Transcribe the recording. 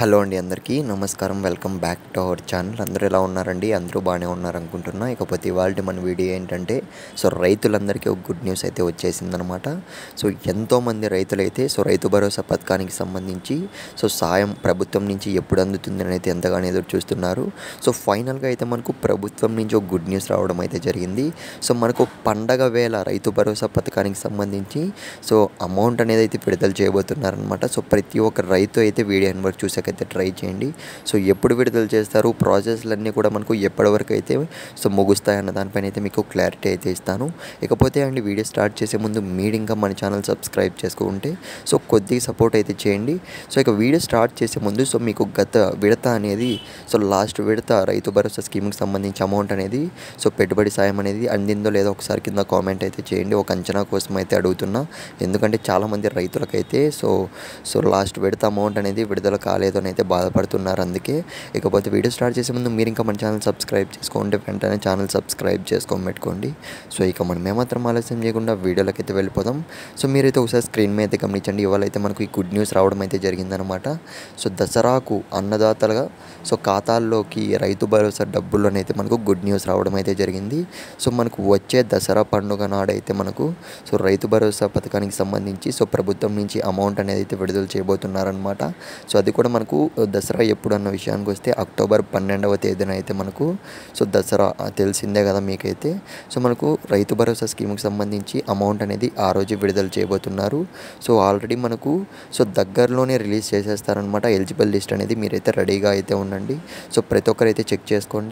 Hello అండి, అందరికీ నమస్కారం. Welcome back to our channel. అందరూ ఎలా ఉన్నారండి? అందరూ బాగానే ఉన్నారనుకుంటున్నా. ఇకపోతే ఇవాల్టి మన వీడియో ఏంటంటే, రైతులందరికీ ఒక గుడ్ న్యూస్ అయితే వచ్చేసిందనమాట. ఎంతోమంది రైతులైతే రైతు భరోసా పథకానికి సంబంధించి సాయం ప్రభుత్వం నుంచి ఎప్పుడు అందుతుందని అయితే ఎంతగానో ఎదురు చూస్తున్నారు. ఫైనల్‌గా అయితే మనకు ప్రభుత్వం నుంచి ఒక గుడ్ న్యూస్ రావడం అయితే జరిగింది. మనకు పండగ వేళ రైతు భరోసా పథకానికి సంబంధించి అమౌంట్ అనేది అయితే విడుదల చేయబోతున్నారనమాట. ప్రతి ఒక్క రైతు అయితే వీడియో ఎండ్ వరకు చూసాకైతే ట్రై చేయండి. ఎప్పుడు విడుదల చేస్తారు, ప్రాసెస్‌లన్నీ కూడా మనకు ఎప్పటివరకు అయితే ముగుస్తాయన్న దానిపైన అయితే మీకు క్లారిటీ అయితే ఇస్తాను. ఇకపోతే అండి, వీడియో స్టార్ట్ చేసే ముందు మీరు ఇంకా మన ఛానల్ సబ్స్క్రైబ్ చేసుకుంటే కొద్దిగా సపోర్ట్ అయితే చేయండి. ఇక వీడియో స్టార్ట్ చేసే ముందు మీకు గత విడత అనేది లాస్ట్ విడత రైతు భరోసా స్కీమ్‌కి సంబంధించి అమౌంట్ అనేది పెట్టుబడి సాయం అనేది అందిందో లేదో ఒకసారి కింద కామెంట్ అయితే చేయండి. ఒక అంచనా కోసం అయితే అడుగుతున్నా. ఎందుకంటే చాలామంది రైతులకైతే లాస్ట్ విడత అమౌంట్ అనేది విడుదల కాలేదు అని అయితే బాధపడుతున్నారు. అందుకే ఇకపోతే వీడియో స్టార్ట్ చేసే ముందు మీరు ఇంకా మన ఛానల్ సబ్స్క్రైబ్ చేసుకోండి. వెంటనే ఛానల్ సబ్స్క్రైబ్ చేసుకొని పెట్టుకోండి. ఇక మనం ఏమాత్రం ఆలస్యం చేయకుండా వీడియోలోకి అయితే వెళ్ళిపోదాం. మీరైతే ఒకసారి స్క్రీన్ మీద అయితే గమనించండి. ఇవాళ అయితే మనకు ఈ గుడ్ న్యూస్ రావడం అయితే జరిగిందనమాట. దసరాకు అన్నదాతలుగా ఖాతాల్లోకి రైతు భరోసా డబ్బులు అయితే మనకు గుడ్ న్యూస్ రావడం అయితే జరిగింది. మనకు వచ్చే దసరా పండుగ నాడైతే మనకు రైతు భరోసా పథకానికి సంబంధించి ప్రభుత్వం నుంచి అమౌంట్ అనేది అయితే విడుదల చేయబోతున్నారనమాట. అది కూడా మనకు దసరా ఎప్పుడు అన్న విషయానికి వస్తే అక్టోబర్ 12వ తేదీన అయితే మనకు దసరా తెలిసిందే కదా మీకైతే. మనకు రైతు భరోసా స్కీమ్కి సంబంధించి అమౌంట్ అనేది ఆ రోజు విడుదల చేయబోతున్నారు. ఆల్రెడీ మనకు దగ్గరలోనే రిలీజ్ చేసేస్తారనమాట. ఎలిజిబుల్ లిస్ట్ అనేది మీరైతే రెడీగా అయితే ఉండండి. ప్రతి ఒక్కరైతే చెక్ చేసుకోండి.